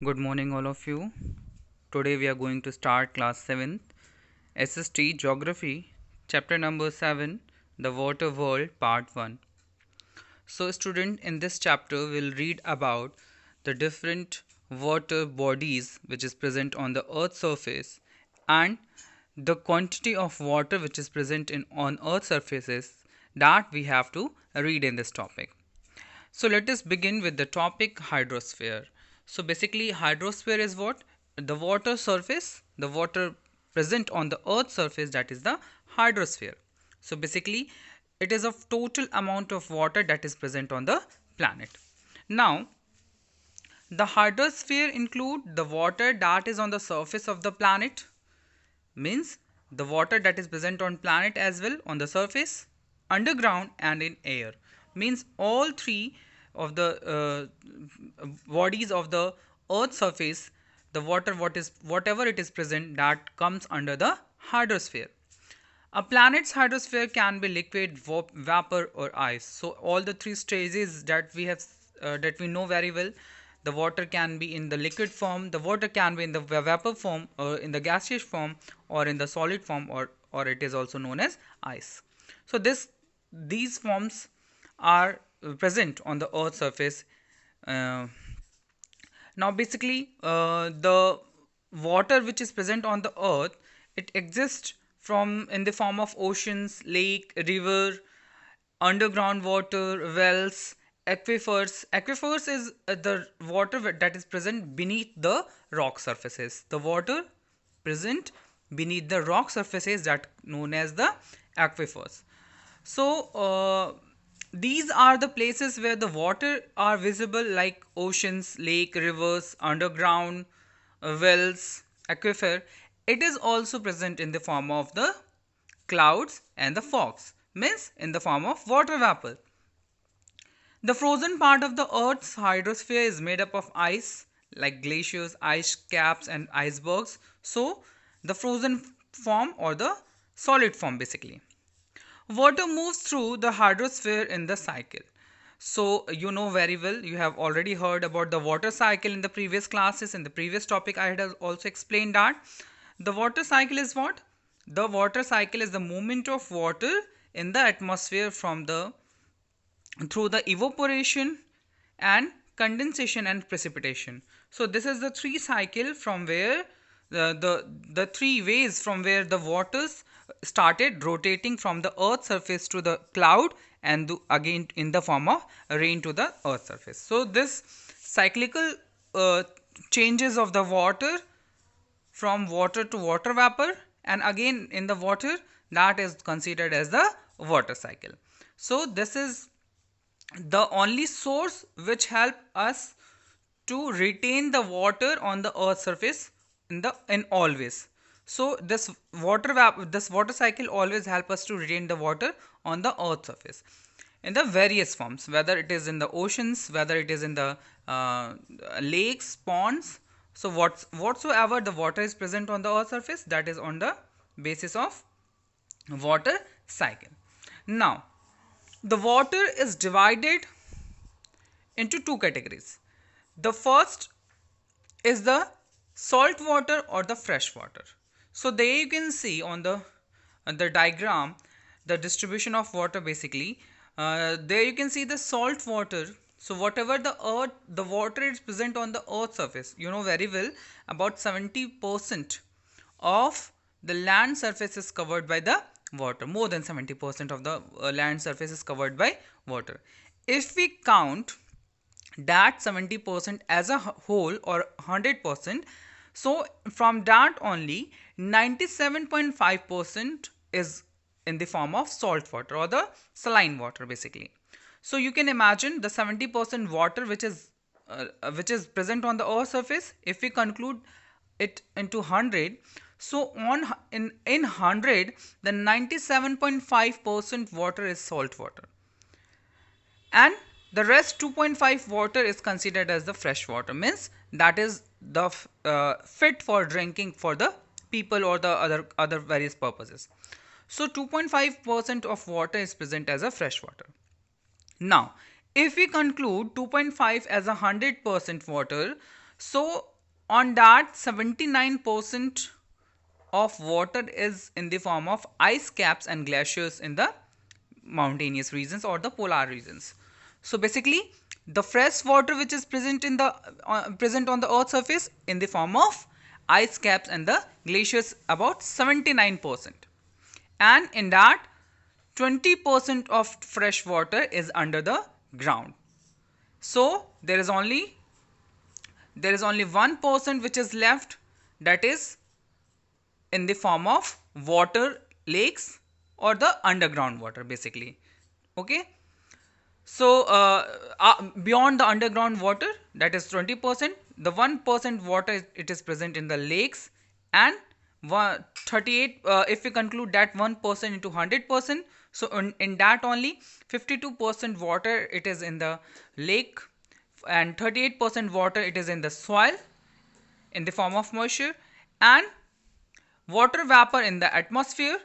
Good morning, all of you. Today we are going to start class 7th SST Geography, chapter number 7, The Water World, part 1. So, student, in this chapter we'll read about the different water bodies which is present on the earth's surface and the quantity of water which is present in on earth's surfaces that we have to read in this topic. So let us begin with the topic hydrosphere. So basically hydrosphere is what? The water surface, the water present on the earth's surface, that is the hydrosphere. So basically it is of total amount of water that is present on the planet. Now the hydrosphere include the water that is on the surface of the planet, means the water that is present on planet as well, on the surface, underground and in air, means all three of the bodies of the earth surface, the water whatever it is present, that comes under the hydrosphere. A planet's hydrosphere can be liquid, vapor or ice. So all the three stages that we have that we know very well. The water can be in the liquid form, the water can be in the vapor form, or in the gaseous form, or in the solid form, or it is also known as ice. So these forms are present on the earth's surface. uh, Now basically the water which is present on the earth, it exists from in the form of oceans, lake, river, underground water, wells, aquifers. Aquifers is the water that is present beneath the rock surfaces. The water present beneath the rock surfaces, that known as the aquifers. So these are the places where the water are visible, like oceans, lake, rivers, underground, wells, aquifer. It is also present in the form of the clouds and the fogs, means in the form of water vapor. The frozen part of the Earth's hydrosphere is made up of ice, like glaciers, ice caps, and icebergs. So, the frozen form or the solid form basically. Water moves through the hydrosphere in the cycle. So, you know very well, you have already heard about the water cycle in the previous classes. In the previous topic, I had also explained that the water cycle is what? The water cycle is the movement of water in the atmosphere from the through the evaporation and condensation and precipitation. So this is the three cycle from where the three ways from where the waters started rotating from the earth surface to the cloud, and again in the form of rain to the earth surface. So this cyclical changes of the water from water to water vapor, and again in the water, that is considered as the water cycle. So this is the only source which help us to retain the water on the earth surface in always. So this water cycle always help us to retain the water on the earth surface in the various forms, whether it is in the oceans, whether it is in the lakes, ponds. So whatsoever the water is present on the earth surface, that is on the basis of water cycle. Now the water is divided into two categories. The first is the salt water or the fresh water. So there you can see on the diagram the distribution of water basically. There you can see the salt water. So whatever the water is present on the earth surface, you know very well, about 70% of the land surface is covered by the water. More than 70% of the land surface is covered by water. If we count that 70% as a whole or 100%, so from that only 97.5% is in the form of salt water or the saline water basically. So you can imagine the 70% water which is present on the earth surface. If we conclude it into 100, so in 100, the 97.5% water is salt water, and the rest 2.5 water is considered as the fresh water, means that is the fit for drinking for the people or the other various purposes. So 2.5% of water is present as a fresh water. Now if we conclude 2.5 as a 100% water, So on that 79% of water is in the form of ice caps and glaciers in the mountainous regions or the polar regions. So basically the fresh water which is present in the present on the earth's surface in the form of ice caps and the glaciers about 79%, and in that 20% of fresh water is under the ground. So there is only 1% which is left, that is in the form of water lakes or the underground water basically. Okay, so beyond the underground water, that is 20%, the 1% water it is present in the lakes, and 38 if we conclude that 1% into 100%, so in that only 52% water it is in the lake, and 38% water it is in the soil in the form of moisture, and water vapor in the atmosphere,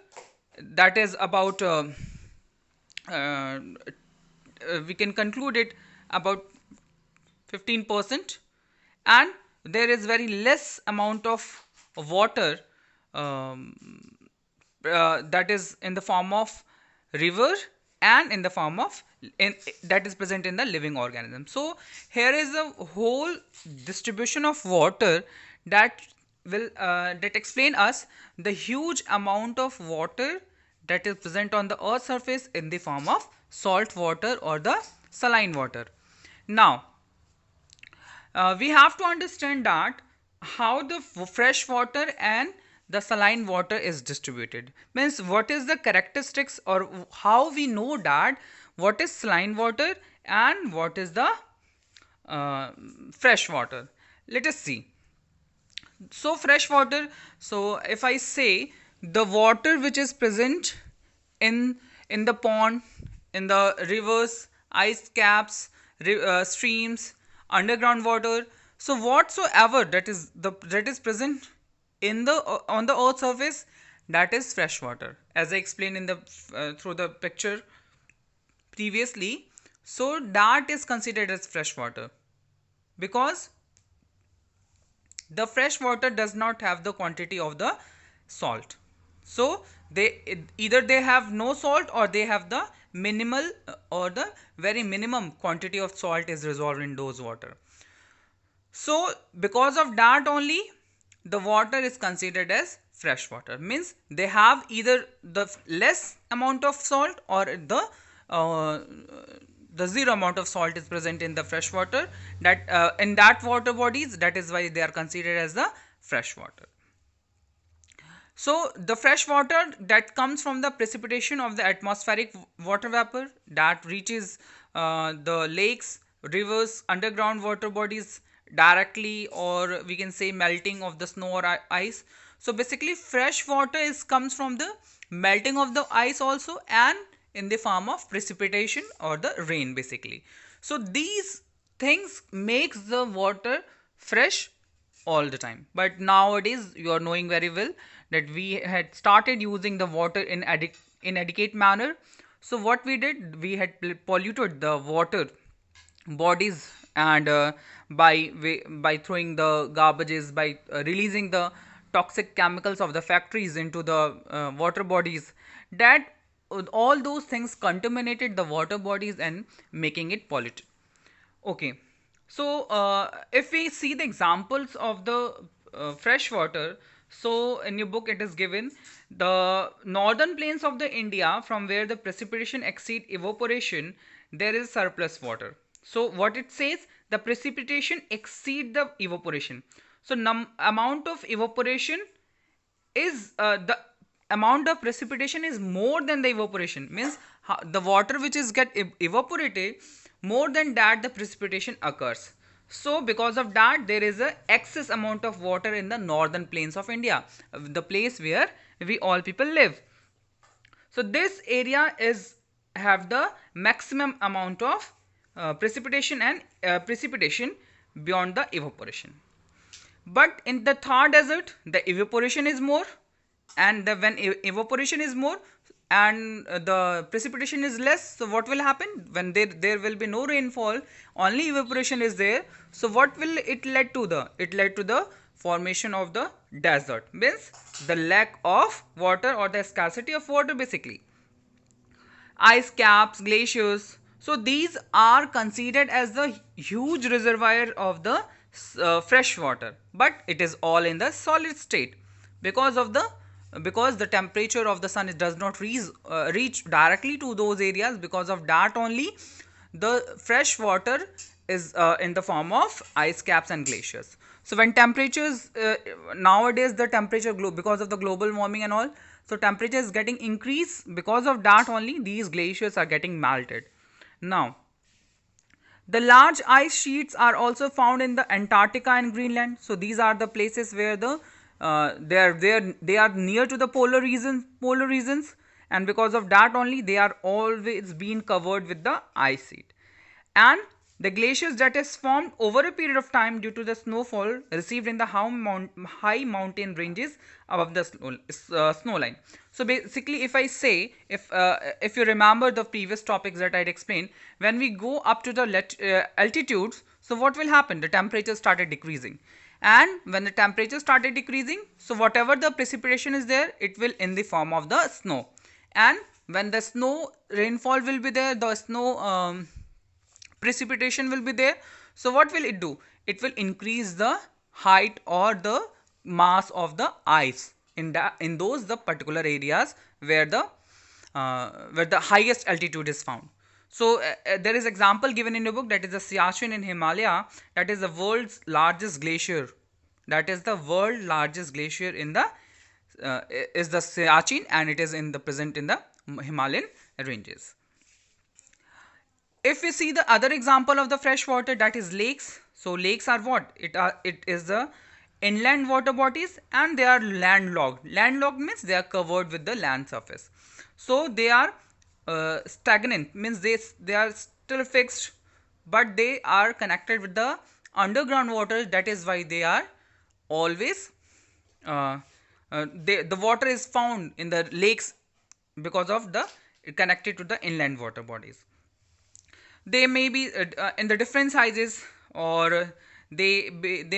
that is about uh, we can conclude it about 15%, and there is very less amount of water that is in the form of river and in the form of that is present in the living organism. So here is a whole distribution of water that will that explain us the huge amount of water that is present on the earth's surface in the form of salt water or the saline water. Now we have to understand that how the fresh water and the saline water is distributed, means what is the characteristics or how we know that what is saline water and what is the fresh water. Let us see. So fresh water, so if I say the water which is present in the pond, in the rivers, ice caps, streams, underground water, so whatsoever that is present in the on the earth surface, that is fresh water, as I explained in the through the picture previously. So that is considered as fresh water because the fresh water does not have the quantity of the salt. So either they have no salt or they have the minimal or the very minimum quantity of salt is resolved in those water. So because of that only the water is considered as fresh water, means they have either the less amount of salt or uh, the zero amount of salt is present in the fresh water, that in that water bodies, that is why they are considered as the fresh water. So the fresh water that comes from the precipitation of the atmospheric water vapor that reaches the lakes, rivers, underground water bodies directly, or we can say melting of the snow or ice. So basically fresh water comes from the melting of the ice also, and in the form of precipitation or the rain basically. So these things makes the water fresh all the time. But nowadays you are knowing very well that we had started using the water in inadequate manner. So what we did, we had polluted the water bodies, and by throwing the garbages, by releasing the toxic chemicals of the factories into the water bodies, that all those things contaminated the water bodies and making it polluted. Okay, so if we see the examples of the fresh water, so in your book it is given the northern plains of the India from where the precipitation exceed evaporation, there is surplus water. So what it says, the precipitation exceed the evaporation. So amount of evaporation is the amount of precipitation is more than the evaporation, means the water which is get evaporated, more than that the precipitation occurs. So because of that there is a excess amount of water in the northern plains of India, the place where we all people live. So this area is have the maximum amount of precipitation and precipitation beyond the evaporation. But in the Thar desert the evaporation is more, and when evaporation is more and the precipitation is less, so what will happen when there will be no rainfall, only evaporation is there. So what will it led to? It led to the formation of the desert, means the lack of water or the scarcity of water basically. Ice caps, glaciers, so these are considered as the huge reservoir of the fresh water, but it is all in the solid state because of the because the temperature of the sun does not reach directly to those areas. Because of that only the fresh water is in the form of ice caps and glaciers. So when temperatures nowadays the temperature because of the global warming and all, so temperature is getting increased, because of that only these glaciers are getting melted. Now the large ice sheets are also found in the Antarctica and Greenland. So these are the places where they are near to the polar regions, and because of that only they are always being covered with the ice sheet. And the glaciers that is formed over a period of time due to the snowfall received in the high mountain ranges above the snow line. So basically, if I say, if you remember the previous topics that I had explained, when we go up to the altitudes, so what will happen? The temperature started decreasing, and when the temperature started decreasing, so whatever the precipitation is there, it will in the form of the snow. And when the snow rainfall will be there, the snow precipitation will be there. So what will it do? It will increase the height or the mass of the ice in those the particular areas where the highest altitude is found. So there is example given in the book, that is the Siachen in Himalaya, that is the world's largest glacier. That is the world largest glacier in the is the Siachen, and it is in the present in the Himalayan ranges. If we see the other example of the fresh water, that is lakes. So lakes are what? It is the inland water bodies, and they are landlocked. Landlocked means they are covered with the land surface. So they are stagnant, means they are still fixed, but they are connected with the underground water. That is why they are always the water is found in the lakes because of the connected to the inland water bodies. They may be in the different sizes, or they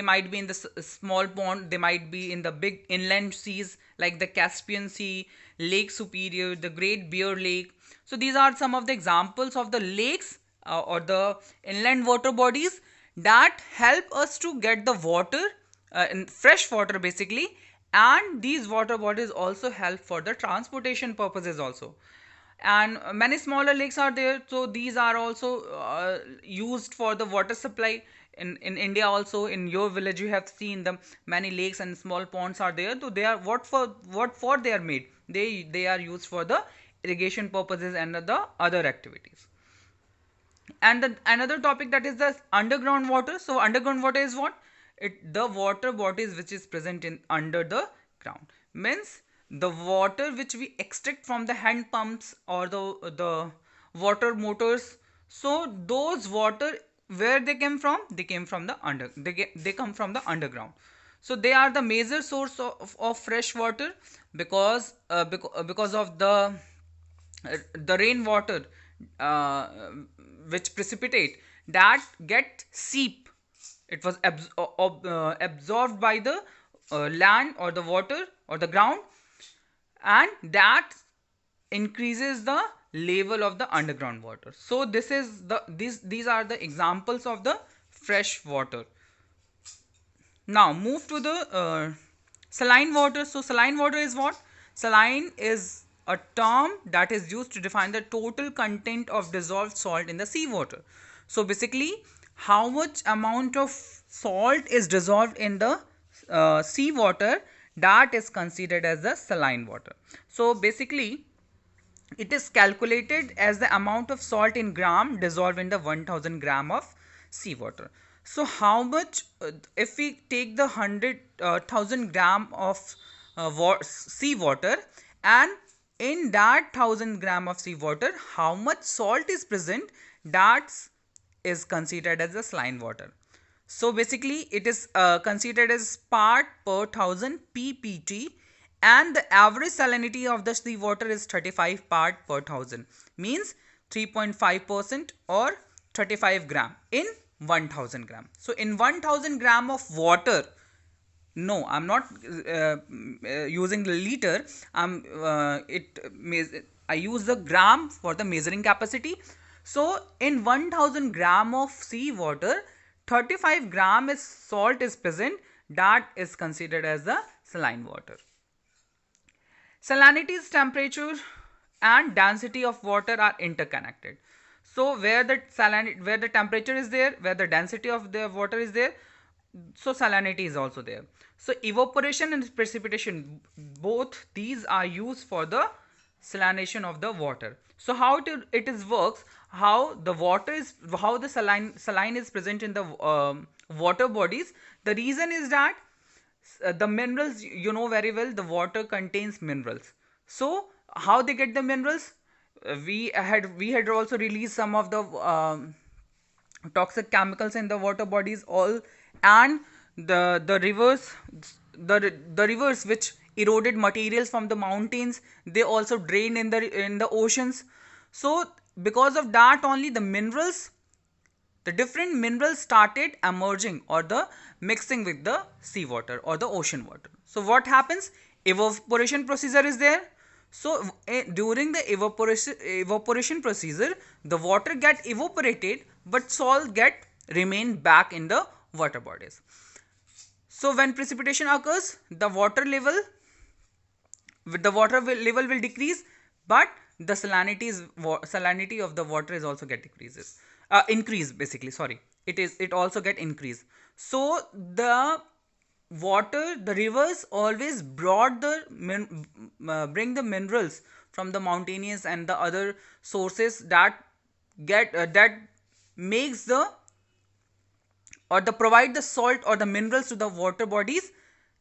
might be in the small pond, they might be in the big inland seas like the Caspian Sea, Lake Superior, the Great Bear Lake. So these are some of the examples of the lakes or the inland water bodies that help us to get the water in fresh water basically. And these water bodies also help for the transportation purposes also. And many smaller lakes are there, so these are also used for the water supply. In India also, in your village you have seen them, many lakes and small ponds are there. So they are what for they are made, they are used for the irrigation purposes and the other activities. And another topic, that is the underground water. So underground water is what? The water bodies which is present in under the ground, means the water which we extract from the hand pumps or the water motors. So those water, where they came from? They came from the they come from the underground. So they are the major source of fresh water, because of the rainwater uh, which precipitate, that get seep. It was absorbed by the land or the water or the ground, and that increases the level of the underground water. So these are the examples of the fresh water. Now move to the saline water. So saline water is what? Saline is a term that is used to define the total content of dissolved salt in the seawater. So basically, how much amount of salt is dissolved in the seawater, that is considered as the saline water. So basically, it is calculated as the amount of salt in gram dissolved in the 1000 gram of seawater. So how much, if we take the 100,000 gram of seawater, and in that 1000 gram of seawater, how much salt is present, that is considered as the saline water. So basically, it is considered as part per thousand ppt, and the average salinity of the sea water is 35 part per thousand, means 3.5% or 35 gram in 1000 gram. So in 1000 gram of water, no, I'm not using the liter, I use the gram for the measuring capacity. So in 1000 gram of sea water, 35 gram is salt is present, that is considered as the saline water. Salinity, temperature and density of water are interconnected. So where the salinity, where the temperature is there, where the density of the water is there, so salinity is also there. So evaporation and precipitation, both these are used for the salination of the water. So how it is works, how the water is, how the saline is present in the water bodies. The reason is that the minerals, you know very well, the water contains minerals. So how they get the minerals? We had also released some of the toxic chemicals in the water bodies all, and the rivers, the rivers which eroded materials from the mountains, they also drain in the oceans. So because of that only, the different minerals started emerging or the mixing with the seawater or the ocean water. So what happens? Evaporation procedure is there. So during the evaporation procedure, the water get evaporated, but salt get remain back in the water bodies. So when precipitation occurs, the water level will decrease, but the salinity of the water is also get decreases, increase basically, sorry, it also get increase. So the rivers always brought bring the minerals from the mountainous and the other sources that that makes the or the provide the salt or the minerals to the water bodies,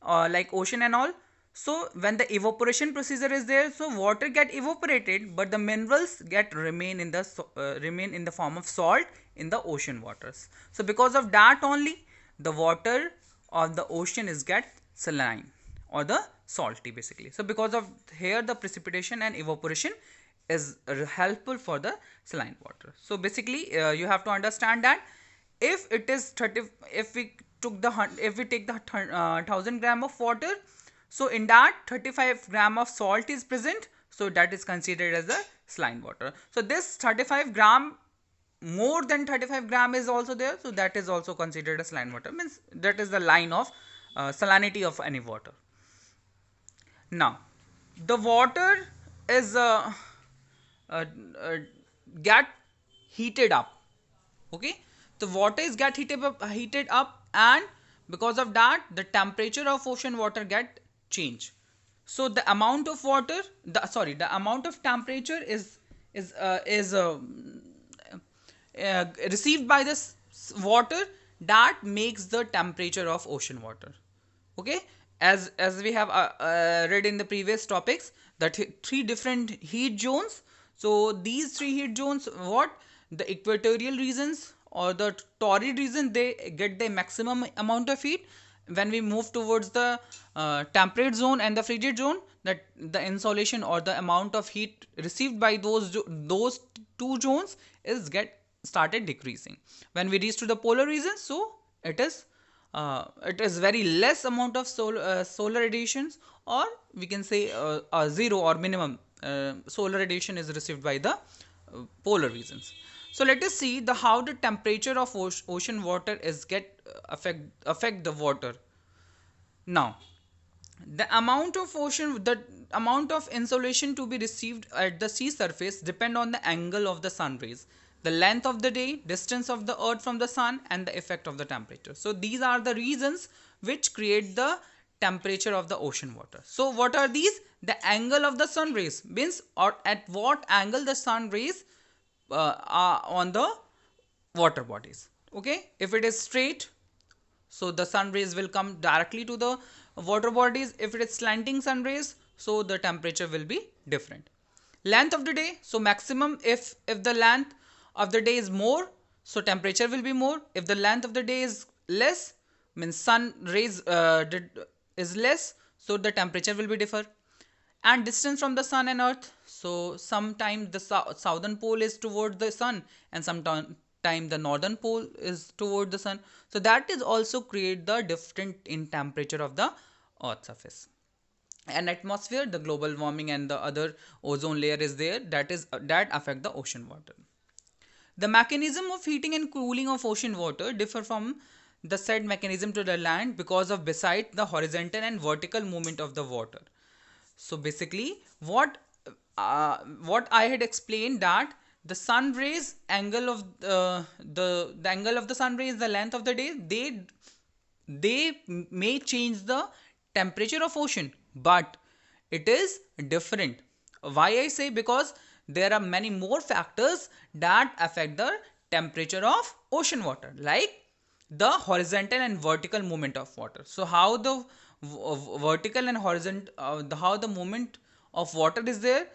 like ocean and all. So when the evaporation procedure is there, so water get evaporated, but the minerals remain in the form of salt in the ocean waters. So because of that only, the water of the ocean is get saline or the salty basically. So because of here, the precipitation and evaporation is helpful for the saline water. So basically you have to understand that if it is 30, if we take the 1000 gram of water, so in that 35 gram of salt is present, so that is considered as the saline water. So this 35 gram, more than 35 gram is also there, so that is also considered as saline water, means that is the line of salinity of any water. Now the water is get heated up, okay. The water is get heated up, and because of that, the temperature of ocean water get change. So the amount of water, the amount of temperature is received by this water, that makes the temperature of ocean water, okay. As we have read in the previous topics, that three different heat zones. So these three heat zones, what the equatorial regions or the torrid region, they get the maximum amount of heat. When we move towards the temperate zone and the frigid zone, that the insolation or the amount of heat received by those two zones is get started decreasing. When we reach to the polar region, so it is very less amount of solar radiations, or we can say zero or minimum solar radiation is received by the polar regions. So let us see how the temperature of ocean water is affect the water. Now the amount of insolation to be received at the sea surface depend on the angle of the sun rays, the length of the day, distance of the earth from the sun, and the effect of the temperature. So these are the reasons which create the temperature of the ocean water. So what are these? The angle of the sun rays, means or at what angle the sun rays are on the water bodies, okay. If it is straight, so the sun rays will come directly to the water bodies. If it is slanting sun rays, so the temperature will be different. Length of the day, so maximum, if the length of the day is more, so temperature will be more. If the length of the day is less, means sun rays is less, so the temperature will be differ. And distance from the sun and earth, so sometimes the southern pole is toward the sun and sometimes the northern pole is toward the sun, so that is also create the different in temperature of the earth surface. And atmosphere, the global warming and the other ozone layer is there, that affect the ocean water. The mechanism of heating and cooling of ocean water differ from the said mechanism to the land because of beside the horizontal and vertical movement of the water. So basically, what I had explained, that the sun rays angle of the angle of the sun rays, the length of the day, they may change the temperature of ocean, but it is different. Why I say? Because there are many more factors that affect the temperature of ocean water, like the horizontal and vertical movement of water. So how the vertical and horizontal how the movement of water is there,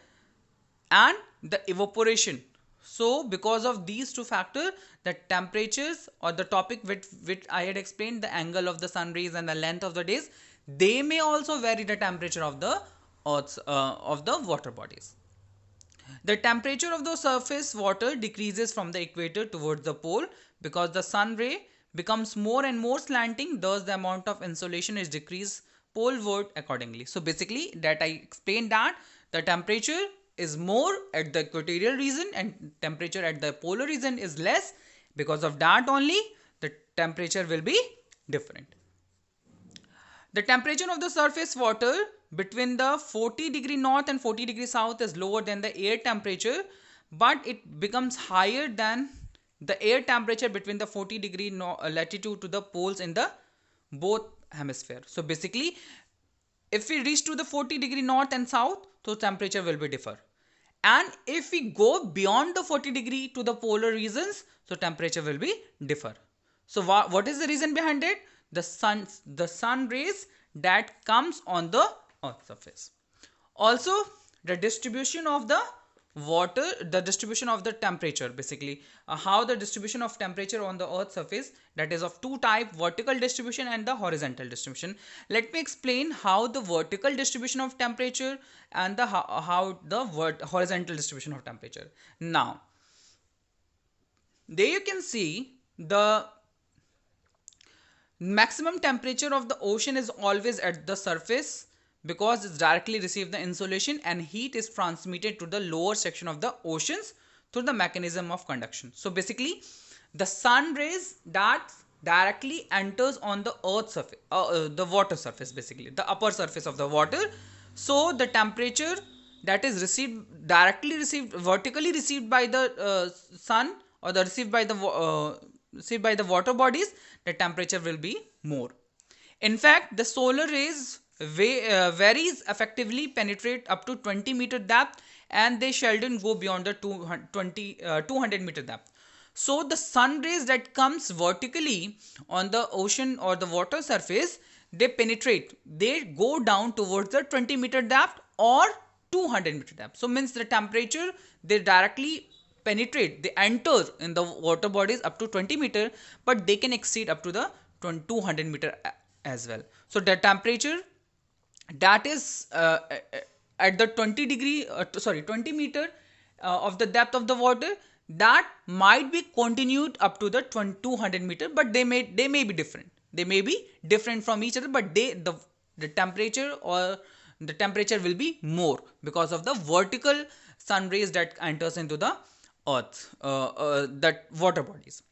and the evaporation. So because of these two factors, the temperatures, or the topic which I had explained, the angle of the sun rays and the length of the days, they may also vary the temperature of the earth's of the water bodies. The temperature of the surface water decreases from the equator towards the pole because the sun ray becomes more and more slanting, thus the amount of insolation is decreased poleward accordingly. So basically that I explained that the temperature is more at the equatorial region and temperature at the polar region is less. Because of that only the temperature will be different. The temperature of the surface water between the 40° north and 40° south is lower than the air temperature, but it becomes higher than the air temperature between the 40° latitude to the poles in the both hemisphere. So basically, if we reach to the 40° north and south, so temperature will be differ. And if we go beyond the 40° to the polar regions, so temperature will be differ. So what is the reason behind it? The sun rays that comes on the earth surface. Also, the distribution of the water, the distribution of the temperature, basically how the distribution of temperature on the earth surface, that is of two type, vertical distribution and the horizontal distribution. Let me explain how the vertical distribution of temperature and the how the horizontal distribution of temperature. Now there you can see the maximum temperature of the ocean is always at the surface because it's directly receive the insolation and heat is transmitted to the lower section of the oceans through the mechanism of conduction. So basically the sun rays that directly enters on the earth surface, the water surface, basically the upper surface of the water. So the temperature that is received vertically received by the sun, or the received by the water bodies, the temperature will be more. In fact, the solar rays varies effectively penetrate up to 20 meter depth, and they seldom go beyond the 200 meter depth. So the sun rays that comes vertically on the ocean or the water surface, they go down towards the 20 meter depth or 200 meter depth. So means the temperature, they directly penetrate, they enter in the water bodies up to 20 meter, but they can exceed up to the 200 meter as well. So the temperature that is at the 20 meter of the depth of the water, that might be continued up to the 200 meter, but they may be different, they may be different from each other, but the temperature or the temperature will be more because of the vertical sun rays that enters into the earth, that water bodies.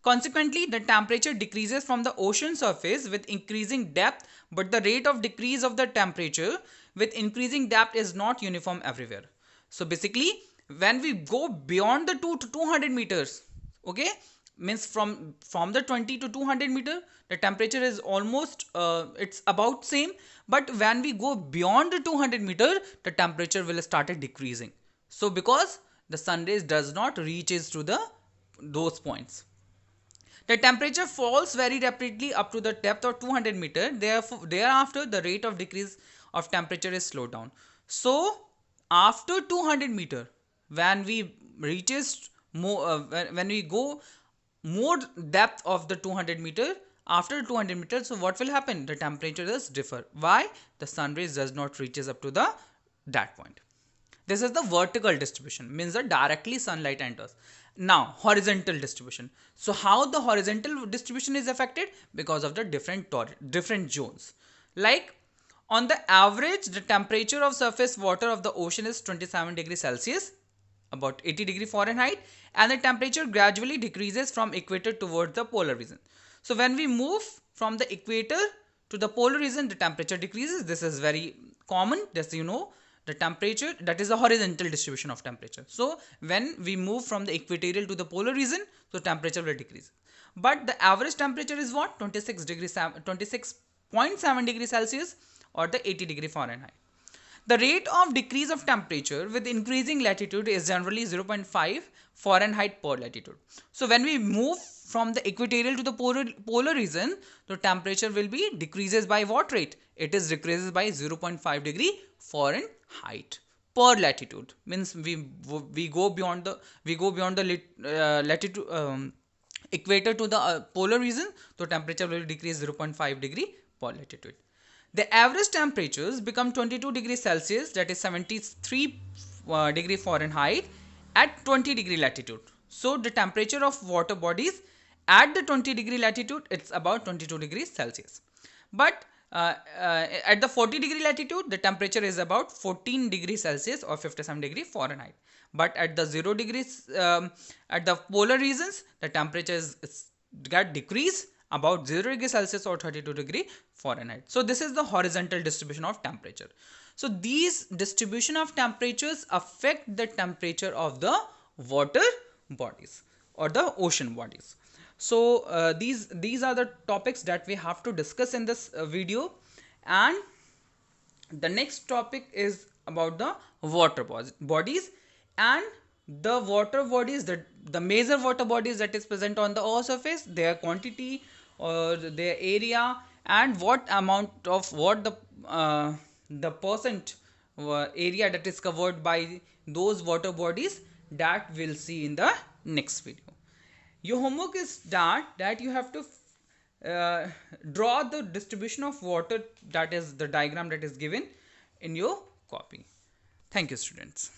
Consequently, the temperature decreases from the ocean surface with increasing depth, but the rate of decrease of the temperature with increasing depth is not uniform everywhere. So basically, when we go beyond the 200 meters, okay, means from the 20 to 200 meter, the temperature is almost it's about same, but when we go beyond the 200 meter, the temperature will start decreasing. So because the sun rays does not reaches to those points, the temperature falls very rapidly up to the depth of 200 meter. Therefore, thereafter the rate of decrease of temperature is slowed down. So after 200 meter, when we reaches more, when we go more depth of the 200 meter, After 200 meters, so what will happen? The temperature is differ. Why? The sun rays does not reaches up to the that point. This is the vertical distribution, means that directly sunlight enters. Now horizontal distribution. So how the horizontal distribution is affected? Because of the different zones. Like on the average, the temperature of surface water of the ocean is 27 degrees Celsius, about 80 degree Fahrenheit, and the temperature gradually decreases from equator towards the polar region. So when we move from the equator to the polar region, the temperature decreases. This is very common, just you know, the temperature, that is the horizontal distribution of temperature. So when we move from the equatorial to the polar region, so temperature will decrease. But the average temperature is what? 26.7 degrees Celsius or the 80 degree Fahrenheit. The rate of decrease of temperature with increasing latitude is generally 0.5 Fahrenheit per latitude. So when we move from the equatorial to the polar region, the temperature will be decreases by what rate? It is decreases by 0.5 degree Fahrenheit per latitude. Means we go beyond the latitude equator to the polar region, so temperature will decrease 0.5 degree per latitude. The average temperatures become 22 degrees Celsius, that is 73 degree Fahrenheit at 20 degree latitude. So the temperature of water bodies at the 20 degree latitude, it's about 22 degrees Celsius. But at the 40 degree latitude, the temperature is about 14 degrees Celsius or 57 degree Fahrenheit. But at the 0 degrees, at the polar regions, the temperature is get decreased about 0 degree Celsius or 32 degree Fahrenheit. So this is the horizontal distribution of temperature. So these distribution of temperatures affect the temperature of the water bodies or the ocean bodies. So these are the topics that we have to discuss in this video, and the next topic is about the water bodies and the water bodies, the major water bodies that is present on the earth surface, their quantity or their area, and what amount of what the percent area that is covered by those water bodies, that we'll see in the next video. Your homework is that you have to draw the distribution of water, that is the diagram that is given in your copy. Thank you, students.